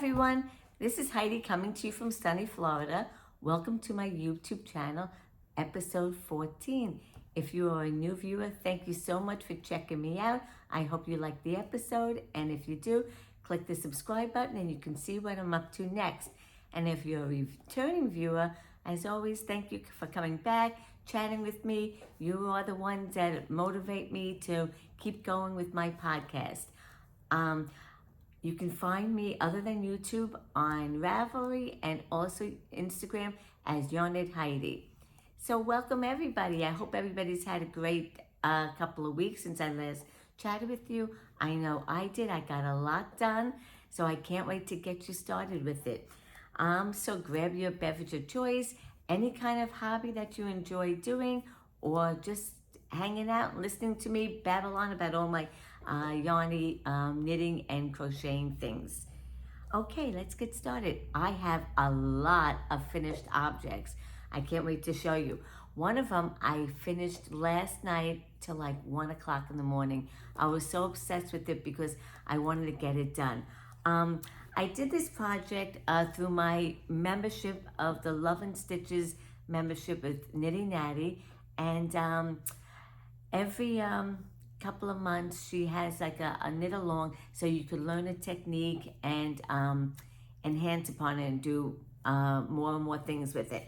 everyone, this is Heidi coming to you from sunny Florida. Welcome to my YouTube channel, episode 14. If you are a new viewer, thank you so much for checking me out. I hope you like the episode, and if you do, click the subscribe button and you can see what I'm up to next. And if you're a returning viewer, as always, thank you for coming back, chatting with me. You are the ones that motivate me to keep going with my podcast. You can find me, other than YouTube, on Ravelry and also Instagram as Yonit Heidi. So welcome everybody. I hope everybody's had a great couple of weeks since I last chatted with you. I know I did. I got a lot done, so I can't wait to get you started with it. So grab your beverage of choice, any kind of hobby that you enjoy doing, or just hanging out and listening to me babble on about all my yarny knitting and crocheting things. Okay, let's get started. I have a lot of finished objects. I can't wait to show you. One of them I finished last night till like 1 o'clock in the morning. I was so obsessed with it because I wanted to get it done. I did this project through my membership of the Love and Stitches membership with Knitty Natty, and every couple of months she has like a knit along, so you could learn a technique and enhance upon it and do more and more things with it.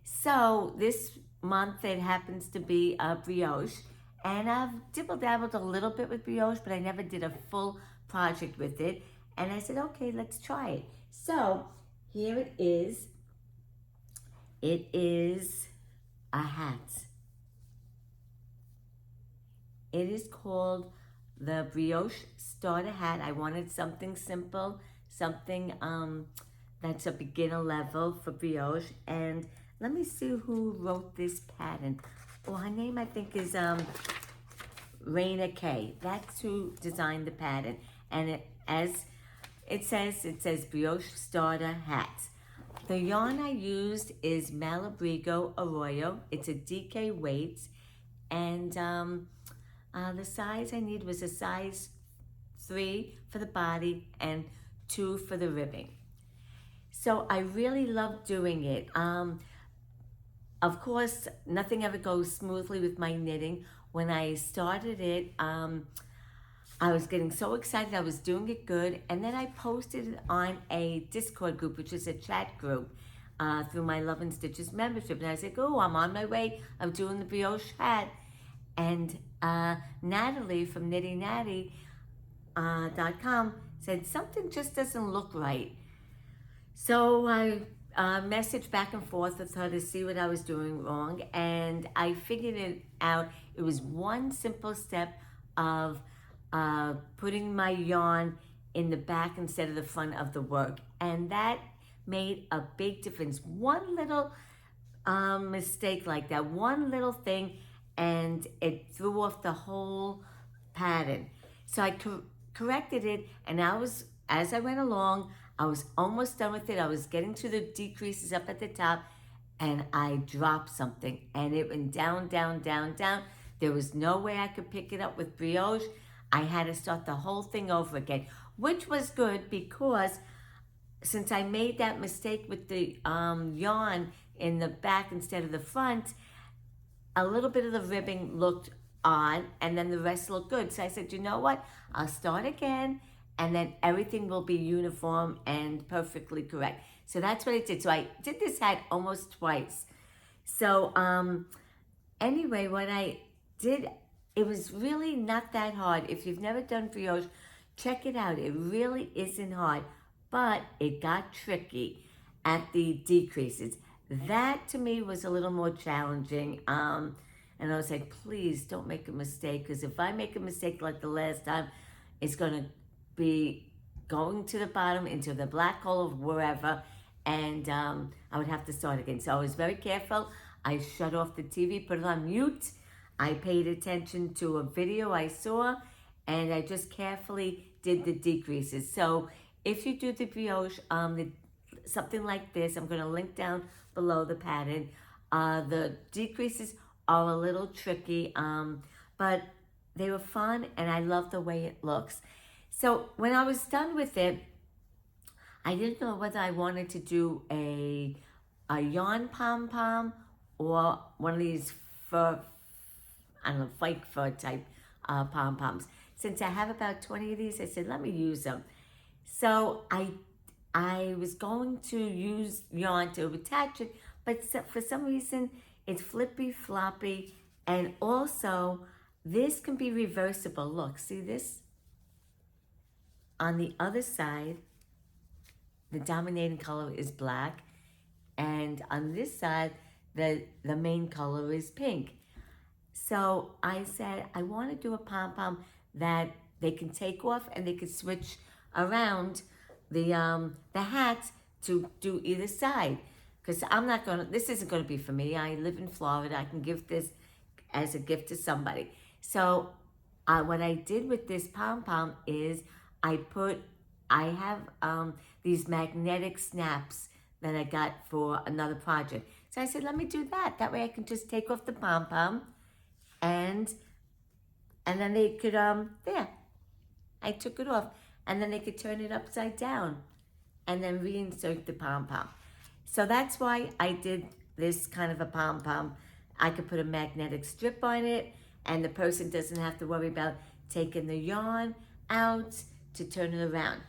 So this month it happens to be a brioche, and I've dibble-dabbled a little bit with brioche, but I never did a full project with it. And I said, okay, let's try it. So here it is. It is a hat. It is called the Brioche Starter Hat. I wanted something simple, something that's a beginner level for brioche. And let me see who wrote this pattern. Well, her name I think is Raina K. That's who designed the pattern. And it says Brioche Starter Hat. The yarn I used is Malabrigo Arroyo. It's a DK weight, and the size I need was a size 3 for the body and 2 for the ribbing. So I really love doing it. Of course, nothing ever goes smoothly with my knitting. When I started it, I was getting so excited, I was doing it good, and then I posted it on a Discord group, which is a chat group, through my Love and Stitches membership, and I said, oh, I'm on my way, I'm doing the Brioche Hat, and Natalie from KnittyNatty.com said, something just doesn't look right. So I messaged back and forth with her to see what I was doing wrong, and I figured it out. It was one simple step of putting my yarn in the back instead of the front of the work, and that made a big difference. One little mistake like that, one little thing, and it threw off the whole pattern. So I corrected it, and as I went along, I was almost done with it. I was getting to the decreases up at the top, and I dropped something, and it went down, down, down, down. There was no way I could pick it up with brioche. I had to start the whole thing over again, which was good because since I made that mistake with the yarn in the back instead of the front, a little bit of the ribbing looked odd and then the rest looked good. So I said, you know what? I'll start again and then everything will be uniform and perfectly correct. So that's what I did. So I did this hat almost twice. So anyway, what I did, it was really not that hard. If you've never done brioche, check it out. It really isn't hard, but it got tricky at the decreases. That to me was a little more challenging. And I was like, please don't make a mistake, because if I make a mistake like the last time, it's gonna be going to the bottom into the black hole of wherever, and I would have to start again. So I was very careful. I shut off the TV, put it on mute. I paid attention to a video I saw, and I just carefully did the decreases. So if you do the brioche, something like this, I'm going to link down below the pattern. The decreases are a little tricky, but they were fun, and I love the way it looks. So when I was done with it, I didn't know whether I wanted to do a yarn pom-pom or one of these fur, I don't know, fake fur type pom-poms. Since I have about 20 of these, I said, let me use them. So I was going to use yarn to attach it, but for some reason, it's flippy floppy, and also this can be reversible. Look, see this? On the other side, the dominating color is black, and on this side, the main color is pink. So I said, I want to do a pom-pom that they can take off and they can switch around the hats to do either side. Because this isn't going to be for me. I live in Florida. I can give this as a gift to somebody. So what I did with this pom-pom is I have these magnetic snaps that I got for another project. So I said, let me do that. That way I can just take off the pom-pom and then they could, there. I took it off. And then they could turn it upside down and then reinsert the pom-pom. So that's why I did this kind of a pom-pom. I could put a magnetic strip on it, and the person doesn't have to worry about taking the yarn out to turn it around.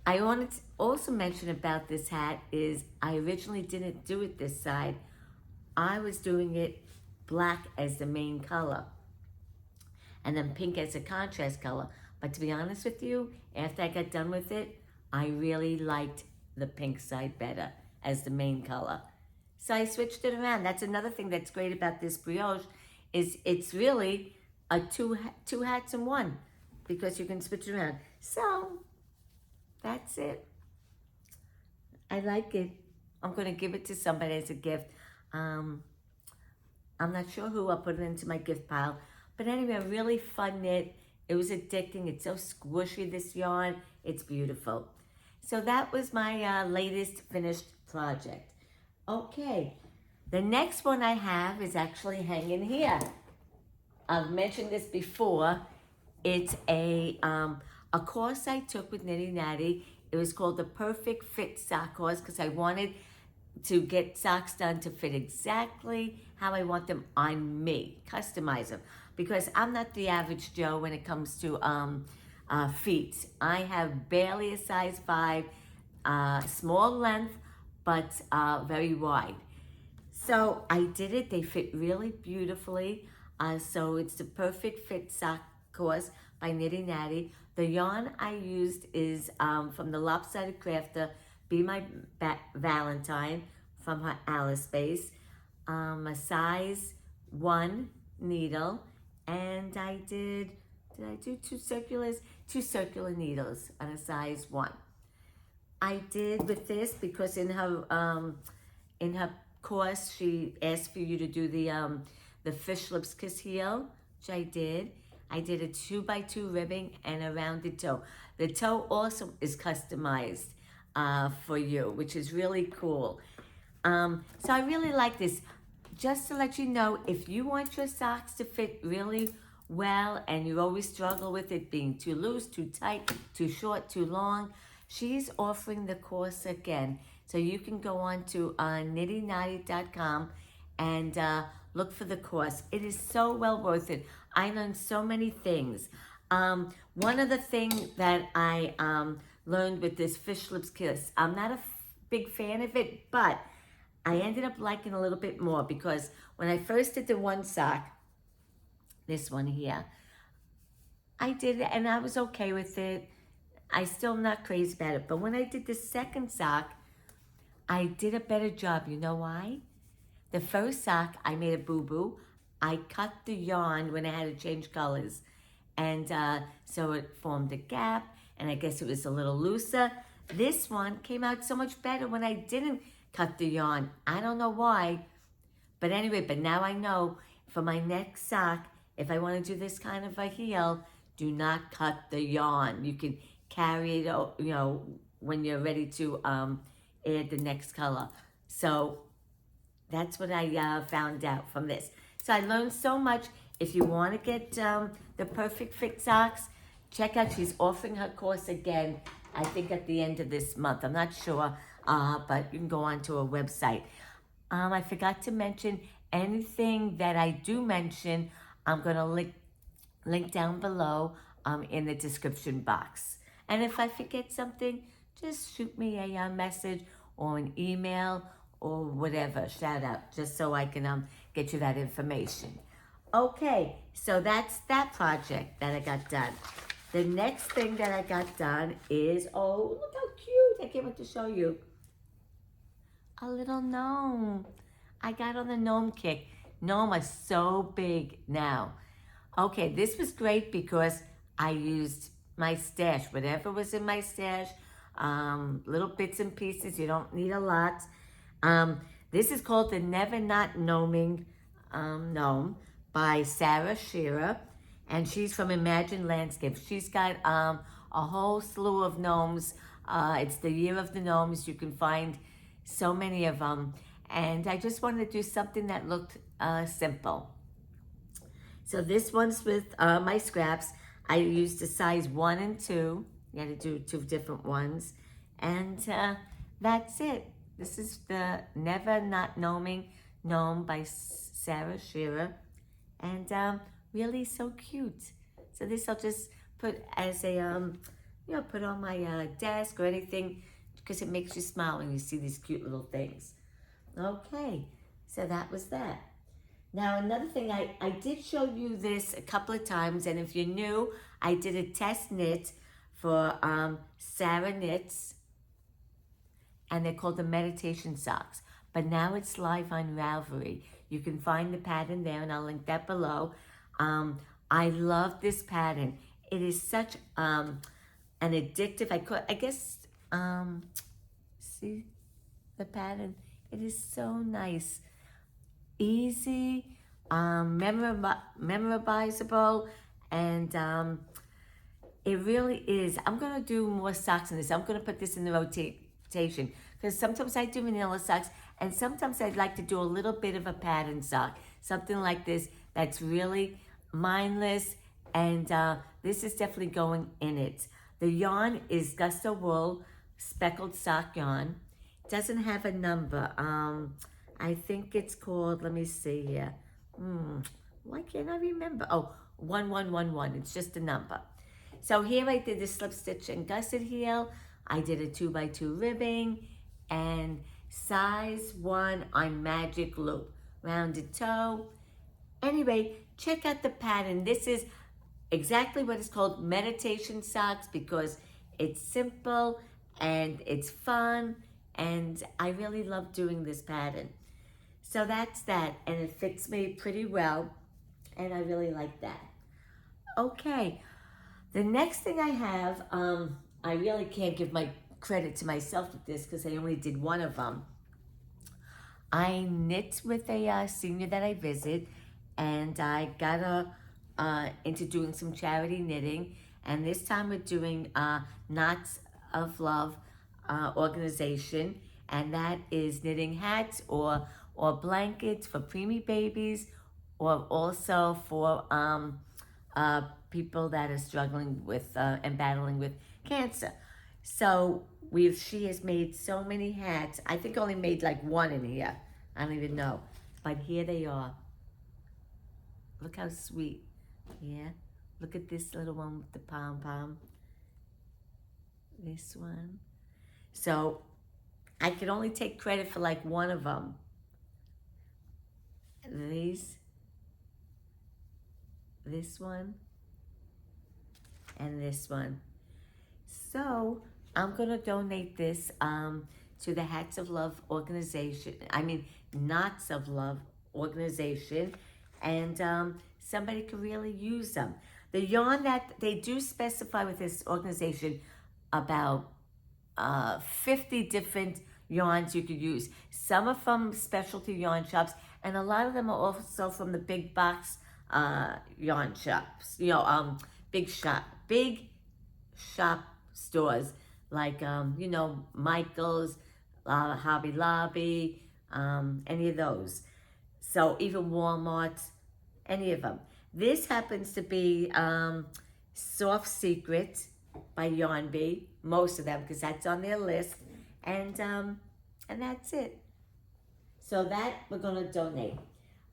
I wanted to also mention about this hat is I originally didn't do it this side. I was doing it black as the main color and then pink as a contrast color. But to be honest with you, after I got done with it, I really liked the pink side better as the main color. So I switched it around. That's another thing that's great about this brioche is it's really a two hats in one because you can switch it around. So that's it. I like it. I'm going to give it to somebody as a gift. I'm not sure who. I'll put it into my gift pile. But anyway, a really fun knit. It was addicting. It's so squishy, this yarn. It's beautiful. So that was my latest finished project. Okay, the next one I have is actually hanging here. I've mentioned this before. It's a course I took with Nitty Natty. It was called the Perfect Fit Sock Course because I wanted to get socks done to fit exactly how I want them on me, customize them. Because I'm not the average Joe when it comes to feet. I have barely a size 5, small length, but very wide. So I did it. They fit really beautifully. So it's the Perfect Fit Sock Course by Nitty Natty. The yarn I used is from the Lopsided Crafter, Be My Valentine from her Alice base, a size 1 needle, and did I do 2 circulars? 2 circular needles on a size 1. I did with this because in her course she asked for you to do the fish lips kiss heel, which I did. I did a 2x2 ribbing and a rounded toe. The toe also is customized for you, which is really cool. So I really like this. Just to let you know, if you want your socks to fit really well and you always struggle with it being too loose, too tight, too short, too long, she's offering the course again. So you can go on to nittynatty.com and look for the course. It is so well worth it. I learned so many things. One of the things that I learned with this fish lips kiss, I'm not a big fan of it, but I ended up liking a little bit more because when I first did the one sock, this one here, I did it and I was okay with it. I still am not crazy about it. But when I did the second sock, I did a better job. You know why? The first sock, I made a boo-boo. I cut the yarn when I had to change colors. And so it formed a gap, and I guess it was a little looser. This one came out so much better when I didn't cut the yarn. I don't know why. But anyway, but now I know for my next sock, if I want to do this kind of a heel, do not cut the yarn. You can carry it, you know, when you're ready to add the next color. So that's what I found out from this. So I learned so much. If you want to get the Perfect Fit socks, check out, she's offering her course again I think at the end of this month. I'm not sure, but you can go onto a website. I forgot to mention anything that I do mention. I'm gonna link down below in the description box. And if I forget something, just shoot me a message or an email or whatever, shout out, just so I can get you that information. Okay, so that's that project that I got done. The next thing that I got done is, oh, look how cute. I can't wait to show you. A little gnome. I got on the gnome kick. Gnome are so big now. Okay, this was great because I used my stash, whatever was in my stash, little bits and pieces. You don't need a lot. This is called the Never Not Gnomeing Gnome by Sarah Shearer, and she's from Imagine Landscapes. She's got a whole slew of gnomes. It's the year of the gnomes. You can find so many of them, and I just wanted to do something that looked simple. So this one's with my scraps. I used a size 1 and 2. You had to do 2 different ones. And that's it. This is the Never Not Gnoming Gnome by Sarah Shearer. And really so cute. So this I'll just put as a, put on my desk or anything, because it makes you smile when you see these cute little things. Okay, so that was that. Now, another thing, I did show you this a couple of times, and if you're new, I did a test knit for Sarah Knits, and they're called the Meditation Socks. But now it's live on Ravelry. You can find the pattern there, and I'll link that below. I love this pattern. It is such an addictive, I guess, see the pattern? It is so nice. Easy, memorizable, and it really is. I'm gonna do more socks in this. I'm gonna put this in the rotation because sometimes I do vanilla socks, and sometimes I'd like to do a little bit of a pattern sock, something like this that's really mindless, and this is definitely going in it. The yarn is Gusto Wool Speckled Sock yarn. It doesn't have a number. I think it's called, let me see here. Why can't I remember? Oh, 1111, it's just a number. So here I did the slip stitch and gusset heel. I did a 2x2 ribbing and size 1 on magic loop, rounded toe. Anyway, check out the pattern. This is exactly what is called meditation socks because it's simple and it's fun, and I really love doing this pattern. So that's that, and it fits me pretty well, and I really like that. Okay, the next thing I have, I really can't give my credit to myself with this because I only did one of them. I knit with a senior that I visit, and I got her into doing some charity knitting, and this time we're doing Knots of Love organization, and that is knitting hats or blankets for preemie babies, or also for people that are struggling with and battling with cancer. So she has made so many hats. I think I only made like one in here. I don't even know. But here they are. Look how sweet. Yeah. Look at this little one with the pom-pom. This one. So I could only take credit for like one of them. This one, and this one. So I'm gonna donate this to the Hats of Love organization. Knots of Love organization, and somebody could really use them. The yarn that they do specify with this organization about 50 different yarns you could use. Some are from specialty yarn shops, and a lot of them are also from the big box yarn shops. Big shop stores like Michael's, Hobby Lobby, any of those. So even Walmart, any of them. This happens to be Soft Secret, by Yarn Bee, most of them, because that's on their list, and that's it. So that we're gonna donate.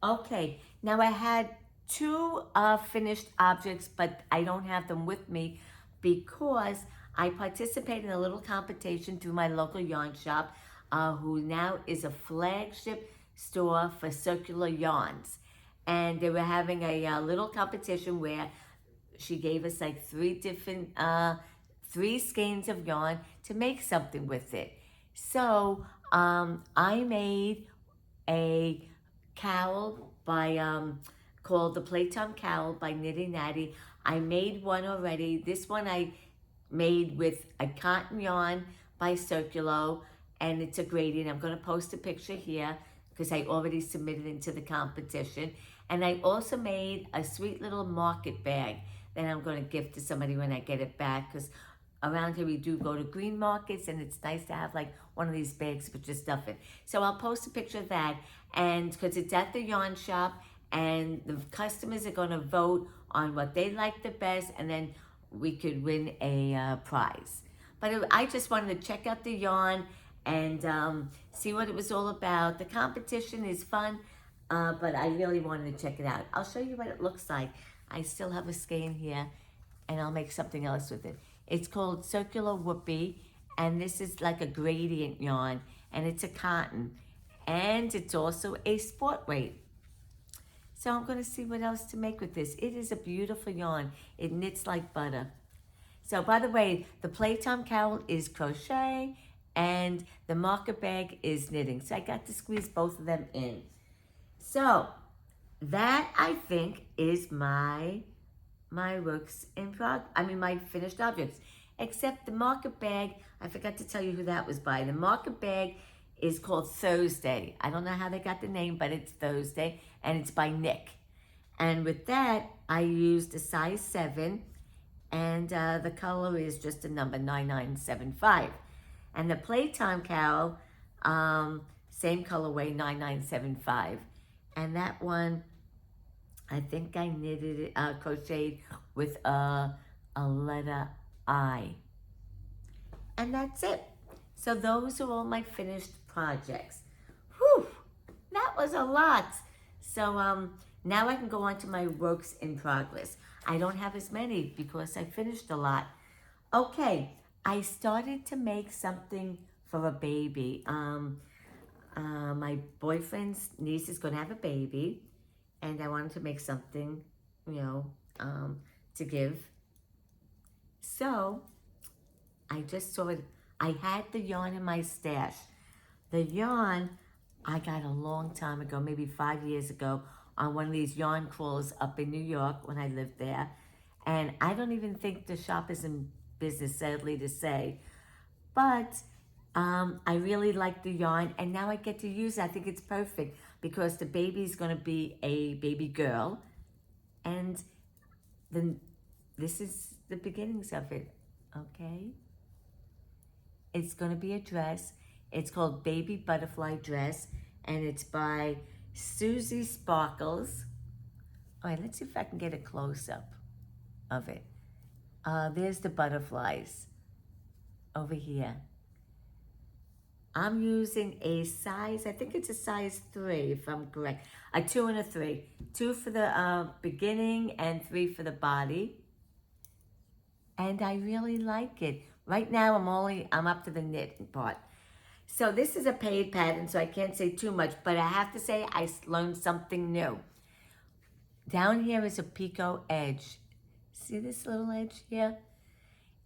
Okay, now I had two finished objects, but I don't have them with me because I participated in a little competition through my local yarn shop, who now is a flagship store for circular yarns. And they were having a little competition where she gave us like three skeins of yarn to make something with it. So I made a cowl by called the Playtime Cowl by Nitty Natty. I made one already. This one I made with a cotton yarn by Circulo, and it's a gradient. I'm going to post a picture here because I already submitted into the competition. And I also made a sweet little market bag that I'm going to gift to somebody when I get it back, because around here we do go to green markets, and it's nice to have like one of these bags to put your stuff in. So I'll post a picture of that, and because it's at the yarn shop, and the customers are going to vote on what they like the best, and then we could win a prize. But I just wanted to check out the yarn and see what it was all about. The competition is fun, but I really wanted to check it out. I'll show you what it looks like. I still have a skein here, and I'll make something else with it. It's called Circulo Whoopee, and this is like a gradient yarn, and it's a cotton, and it's also a sport weight. So I'm going to see what else to make with this. It is a beautiful yarn. It knits like butter. So by the way, the Playtime Cowl is crochet, and the marker bag is knitting. So I got to squeeze both of them in. So that, I think, is my works in progress. I mean, my finished objects. Except the market bag, I forgot to tell you who that was by. The market bag is called Thursday. I don't know how they got the name, but it's Thursday, and it's by Nick. And with that, I used a size 7, and the color is just a number 9975. And the Playtime Cowl, same colorway, 9975. And that one, I think I knitted it, crocheted with a letter I. And that's it. So those are all my finished projects. Whew, that was a lot. So now I can go on to my works in progress. I don't have as many because I finished a lot. Okay, I started to make something for a baby. My boyfriend's niece is going to have a baby, and I wanted to make something, to give. So I just saw it. I had the yarn in my stash. The yarn I got a long time ago, maybe 5 years ago, on one of these yarn crawls up in New York when I lived there. And I don't even think the shop is in business, sadly to say. But I really like the yarn, and now I get to use it. I think it's perfect because the baby's going to be a baby girl. And then this is the beginnings of it, okay? It's going to be a dress. It's called Baby Butterfly Dress, and it's by Susie Sparkles. All right, let's see if I can get a close-up of it. There's the butterflies over here. I'm using a size, I think it's a size 3, if I'm correct. A 2 and a 3. 2 for the beginning and 3 for the body. And I really like it. Right now, I'm up to the knit part. So this is a paid pattern, so I can't say too much, but I have to say I learned something new. Down here is a picot edge. See this little edge here?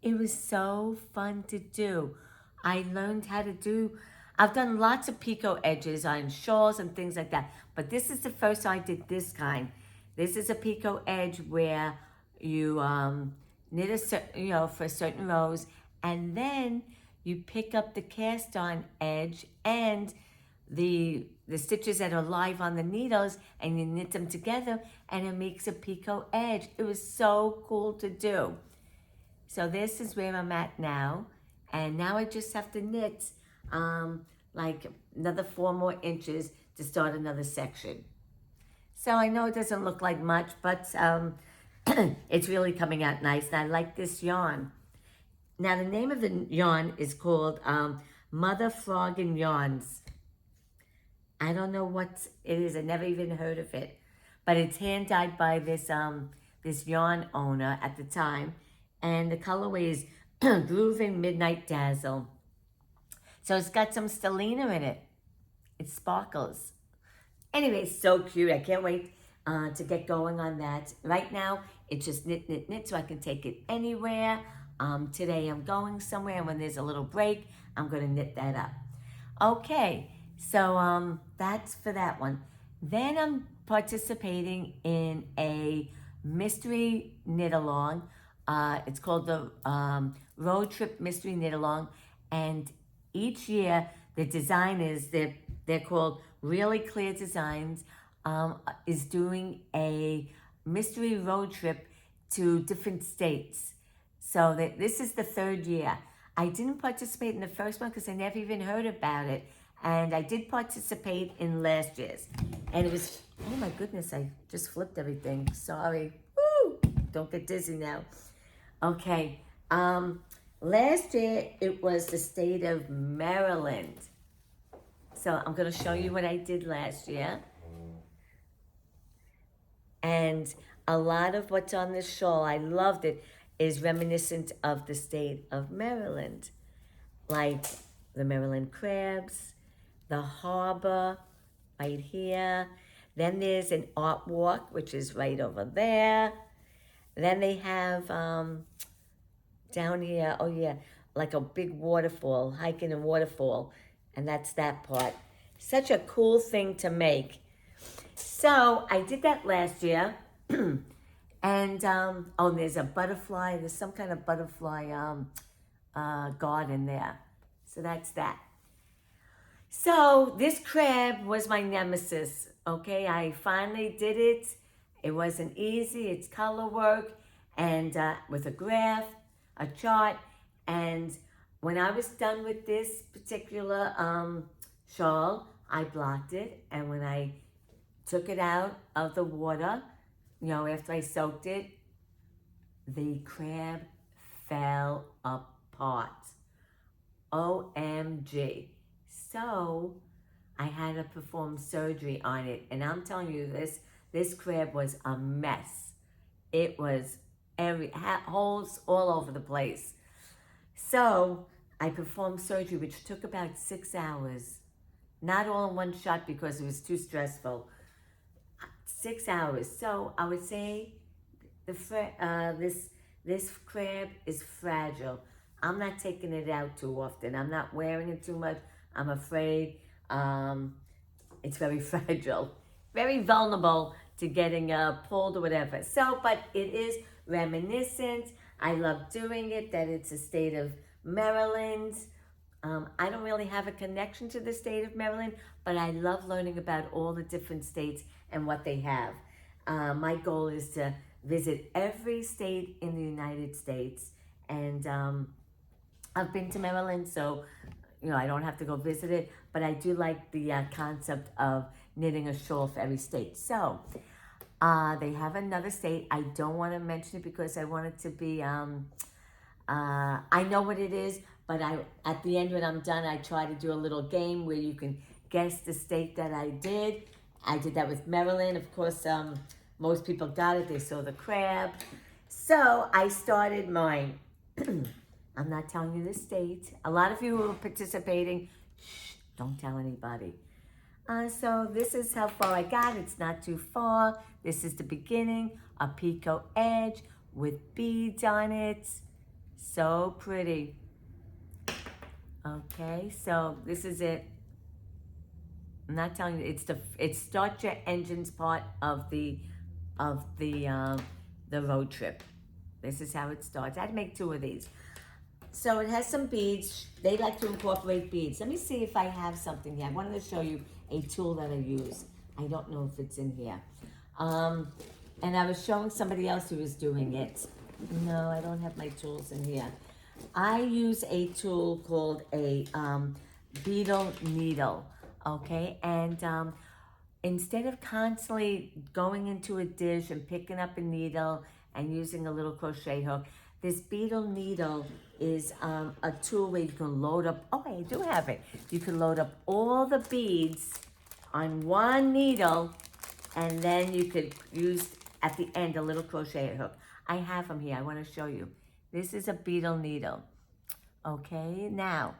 It was so fun to do. I learned how to do, I've done lots of picot edges on shawls and things like that, but this is the first time I did this kind. This is a picot edge where you knit for certain rows, and then you pick up the cast on edge and the stitches that are live on the needles, and you knit them together, and it makes a picot edge. It was so cool to do. So this is where I'm at now, and now I just have to knit like another 4 more inches to start another section. So I know it doesn't look like much, but it's really coming out nice, and I like this yarn. Now the name of the yarn is called Mother Froggin Yarns. I don't know what it is. I never even heard of it, but it's hand dyed by this yarn owner at the time, and the colorway is Groovy Midnight Dazzle. So it's got some stellina in it. It sparkles. Anyway, so cute. I can't wait to get going on that. Right now, it's just knit, knit, knit, so I can take it anywhere. Today I'm going somewhere, and when there's a little break, I'm going to knit that up. Okay, so that's for that one. Then I'm participating in a mystery knit along. It's called the Road Trip Mystery Knit Along, and each year the designers, they're called Really Clear Designs, is doing a mystery road trip to different states. So this is the third year. I didn't participate in the first one because I never even heard about it. And I did participate in last year's. And it was, oh my goodness, I just flipped everything. Sorry. Woo! Don't get dizzy now. Okay. Last year, it was the state of Maryland. So I'm going to show you what I did last year. And a lot of what's on this shawl, I loved it, is reminiscent of the state of Maryland. Like the Maryland crabs, the harbor right here. Then there's an art walk, which is right over there. Then they have down here, oh yeah, like a big waterfall, hiking a waterfall. And that's that part. Such a cool thing to make. So I did that last year. And, oh, there's a butterfly. There's some kind of butterfly garden there. So that's that. So this crab was my nemesis, okay? I finally did it. It wasn't easy. It's color work and with a graph, a chart. And when I was done with this particular shawl, I blocked it. And when I took it out of the water, you know, after I soaked it, the crab fell apart. OMG. So I had to perform surgery on it. And I'm telling you, this crab was a mess. It was holes all over the place. So I performed surgery, which took about 6 hours. Not all in one shot because it was too stressful. 6 hours. So I would say this crab is fragile. I'm not taking it out too often. I'm not wearing it too much. I'm afraid it's very fragile, very vulnerable to getting pulled or whatever. So, but it is reminiscent. I love doing it, that it's a state of Maryland. I don't really have a connection to the state of Maryland, but I love learning about all the different states and what they have. My goal is to visit every state in the United States, and I've been to Maryland, so you know I don't have to go visit it, but I do like the concept of knitting a shawl for every state. So they have another state. I don't want to mention it because I want it to be, I know what it is, but at the end when I'm done, I try to do a little game where you can guess the state that I did. I did that with Maryland. Of course, most people got it. They saw the crab. So I started mine. I'm not telling you the state. A lot of you who are participating, shh, don't tell anybody. So this is how far I got. It's not too far. This is the beginning, a picot edge with beads on it. So pretty. Okay, so this is it. I'm not telling you. It's start your engines part of the road trip. This is how it starts. I'd make 2 of these. So it has some beads. They like to incorporate beads. Let me see if I have something here. I wanted to show you a tool that I use. I don't know if it's in here. And I was showing somebody else who was doing it. No, I don't have my tools in here. I use a tool called a Beadle Needle, okay? And instead of constantly going into a dish and picking up a needle and using a little crochet hook, This Beetle Needle is a tool where you can load up, oh, I do have it. You can load up all the beads on one needle, and then you could use at the end a little crochet hook. I have them here, I wanna show you. This is a Beetle Needle. Okay, now,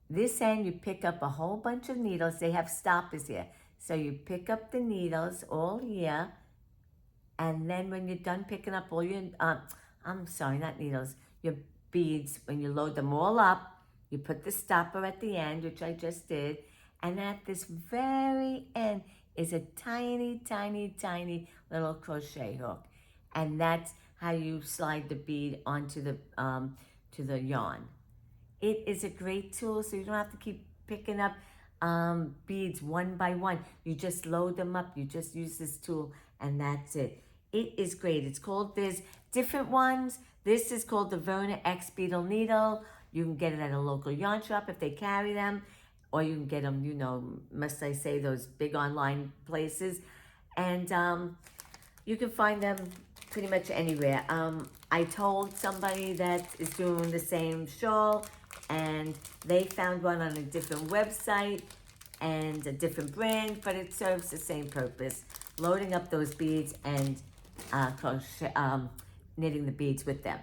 this end you pick up a whole bunch of needles. They have stoppers here. So you pick up the needles all here, and then when you're done picking up all your, I'm sorry, not needles, your beads, when you load them all up, you put the stopper at the end, which I just did, and at this very end is a tiny, tiny, tiny little crochet hook. And that's how you slide the bead onto the, to the yarn. It is a great tool, so you don't have to keep picking up beads one by one. You just load them up. You just use this tool, and that's it. It is great. It's called, there's different ones. This is called the Verna X Beetle Needle. You can get it at a local yarn shop if they carry them, or you can get them, you know, must I say, those big online places. And you can find them pretty much anywhere. I told somebody that is doing the same shawl, and they found one on a different website and a different brand, but it serves the same purpose. Loading up those beads and knitting the beads with them.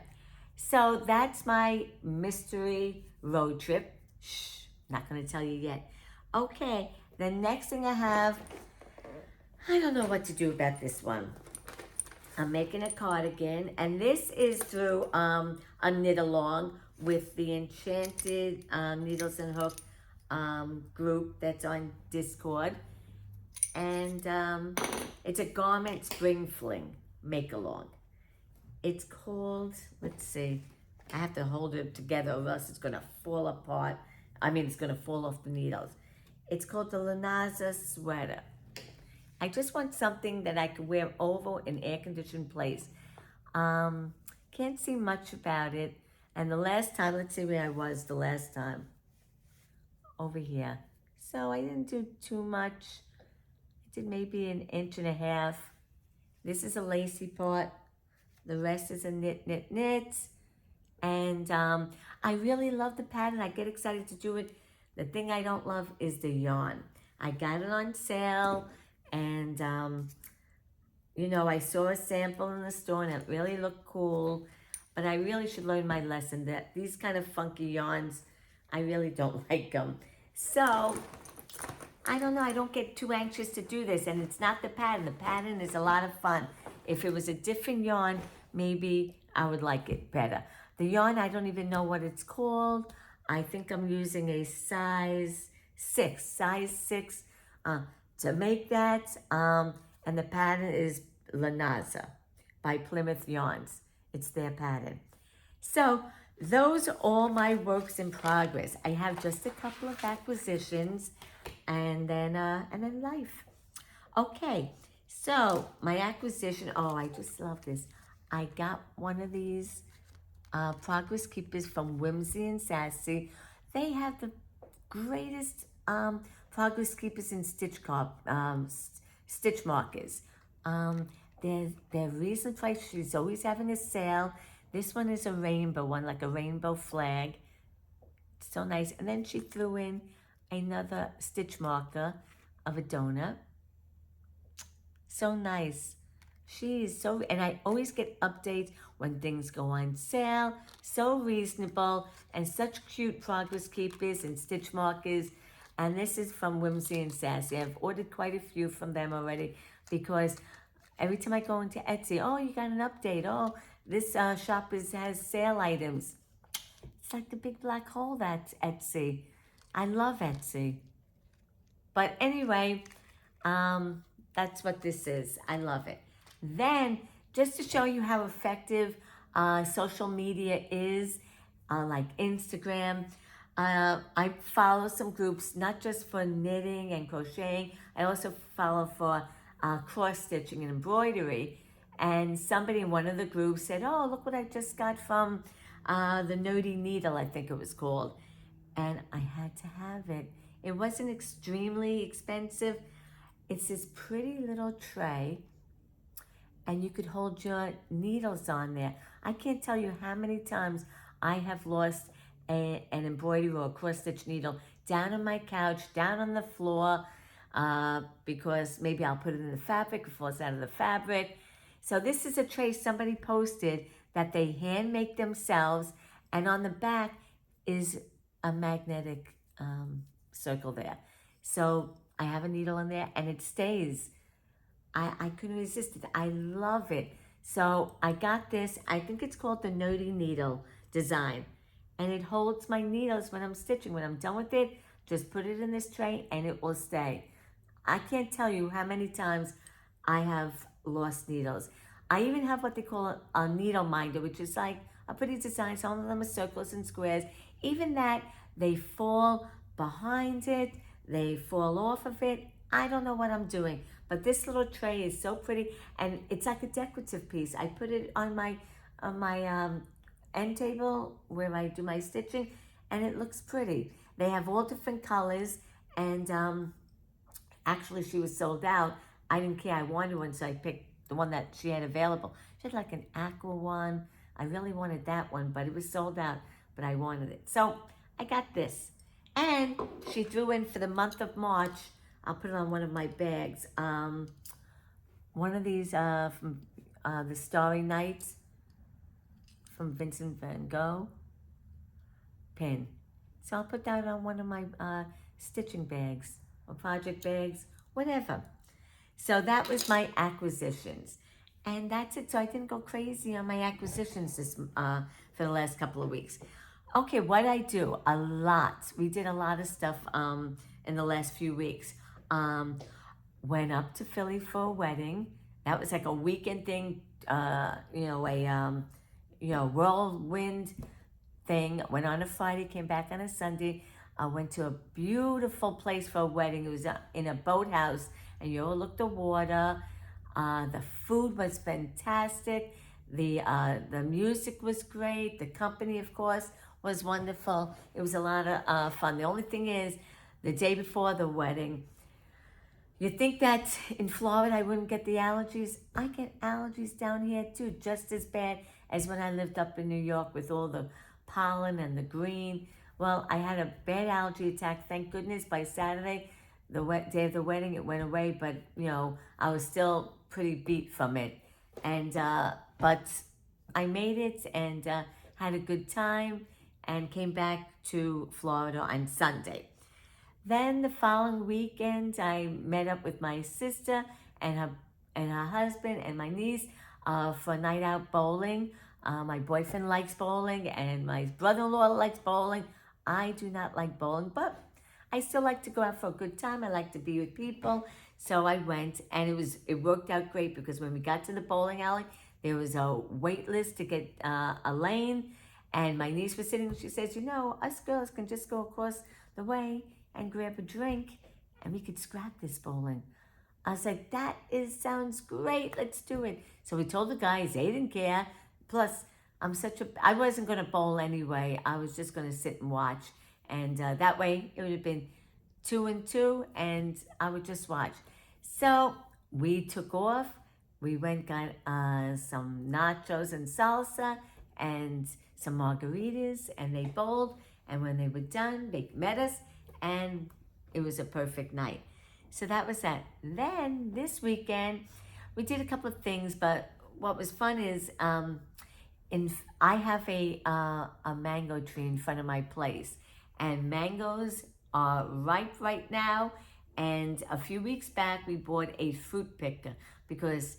So that's my mystery road trip. Shh, not gonna tell you yet. Okay, the next thing I have, I don't know what to do about this one. I'm making a cardigan, and this is through a knit along with the Enchanted Needles and Hook group that's on Discord. And it's a garment spring fling make along. It's called, let's see, I have to hold it together or else it's gonna fall apart. I mean, it's gonna fall off the needles. It's called the Linaza Sweater. I just want something that I could wear over an air-conditioned place. Can't see much about it. And the last time, let's see where I was the last time. Over here. So I didn't do too much. I did maybe 1.5 inches. This is a lacy part. The rest is a knit, knit, knit. And I really love the pattern. I get excited to do it. The thing I don't love is the yarn. I got it on sale, and you know, I saw a sample in the store and it really looked cool, but I really should learn my lesson that these kind of funky yarns, I really don't like them. So, I don't know, I don't get too anxious to do this, and it's not the pattern. The pattern is a lot of fun. If it was a different yarn, maybe I would like it better. The yarn, I don't even know what it's called. I think I'm using a size 6 to make that. And the pattern is Linaza by Plymouth Yarns. It's their pattern. So those are all my works in progress. I have just a couple of acquisitions, and then life. Okay, so my acquisition, oh, I just love this. I got one of these Progress Keepers from Whimsy and Sassy. They have the greatest Progress Keepers in stitch markers. They're reasonable price. She's always having a sale. This one is a rainbow one, like a rainbow flag. So nice. And then she threw in another stitch marker of a donut. So nice. She is so, and I always get updates when things go on sale. So reasonable, and such cute Progress Keepers and stitch markers. And this is from Whimsy and Sassy. I've ordered quite a few from them already, because every time I go into Etsy, oh, you got an update. Oh, this shop has sale items. It's like the big black hole, that's Etsy. I love Etsy. But anyway, that's what this is. I love it. Then, just to show you how effective social media is, like Instagram, I follow some groups, not just for knitting and crocheting. I also follow for cross-stitching and embroidery. And somebody in one of the groups said, oh, look what I just got from the Nerdy Needle, I think it was called. And I had to have it. It wasn't extremely expensive. It's this pretty little tray. and you could hold your needles on there. I can't tell you how many times I have lost an embroidery or a cross stitch needle down on my couch, down on the floor, because maybe I'll put it in the fabric, it falls out of the fabric. So this is a tray somebody posted that they hand make themselves, and on the back is a magnetic circle there. So I have a needle in there and it stays. I couldn't resist it. I love it. So I got this. I think it's called the Nerdy Needle design. And it holds my needles when I'm stitching. When I'm done with it, just put it in this tray and it will stay. I can't tell you how many times I have lost needles. I even have what they call a needle minder, which is like a pretty design. Some of them are circles and squares. Even that, they fall behind it. They fall off of it. I don't know what I'm doing. But this little tray is so pretty, and it's like a decorative piece. I put it on my end table where I do my stitching, and it looks pretty. They have all different colors, and actually she was sold out. I didn't care. I wanted one, so I picked the one that she had available. She had like an aqua one. I really wanted that one, but it was sold out, but I wanted it. So I got this. And she threw in for the month of March, I'll put it on one of my bags, one of these from the Starry Nights from Vincent van Gogh pin. So I'll put that on one of my stitching bags or project bags, whatever. So that was my acquisitions. And that's it. So I didn't go crazy on my acquisitions this for the last couple of weeks. Okay, what I do? A lot. We did a lot of stuff in the last few weeks. Went up to Philly for a wedding. That was like a weekend thing, whirlwind thing. Went on a Friday, came back on a Sunday. I went to a beautiful place for a wedding. It was in a boathouse, and you overlooked the water. The food was fantastic. The music was great. The company, of course, was wonderful. It was a lot of fun. The only thing is, the day before the wedding, you think that in Florida I wouldn't get the allergies? I get allergies down here too, just as bad as when I lived up in New York with all the pollen and the green. Well, I had a bad allergy attack. Thank goodness by Saturday, the day of the wedding, it went away. But I was still pretty beat from it. And but I made it and had a good time and came back to Florida on Sunday. Then the following weekend, I met up with my sister and her husband and my niece for a night out bowling. My boyfriend likes bowling and my brother-in-law likes bowling. I do not like bowling, but I still like to go out for a good time. I like to be with people. So I went, and it worked out great because when we got to the bowling alley, there was a wait list to get a lane. And my niece was sitting, she says, us girls can just go across the way and grab a drink, and we could scrap this bowling. I was like, sounds great, let's do it. So we told the guys, they didn't care. Plus, I wasn't gonna bowl anyway. I was just gonna sit and watch. And that way, it would have been 2 and 2, and I would just watch. So we took off. We went, got some nachos and salsa and some margaritas, and they bowled. And when they were done, they met us, and it was a perfect night. So that was that. Then this weekend, we did a couple of things, but what was fun is I have a mango tree in front of my place, and mangoes are ripe right now. And a few weeks back, we bought a fruit picker because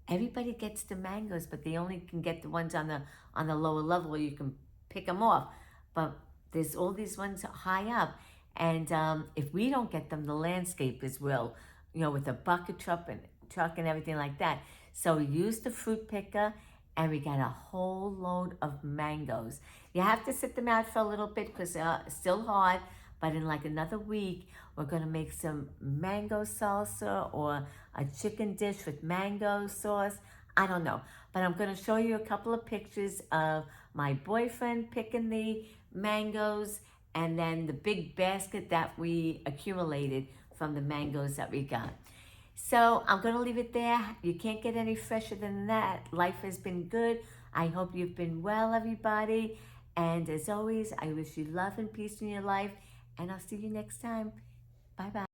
everybody gets the mangoes, but they only can get the ones on the lower level where you can pick them off. But there's all these ones high up. And if we don't get them, the landscapers will, with a bucket truck and everything like that. So we used the fruit picker, and we got a whole load of mangoes. You have to sit them out for a little bit because they're still hard, but in like another week, we're gonna make some mango salsa or a chicken dish with mango sauce. I don't know, but I'm gonna show you a couple of pictures of my boyfriend picking the mangoes and then the big basket that we accumulated from the mangoes that we got. So I'm going to leave it there. You can't get any fresher than that. Life has been good. I hope you've been well, everybody. And as always, I wish you love and peace in your life. And I'll see you next time. Bye-bye.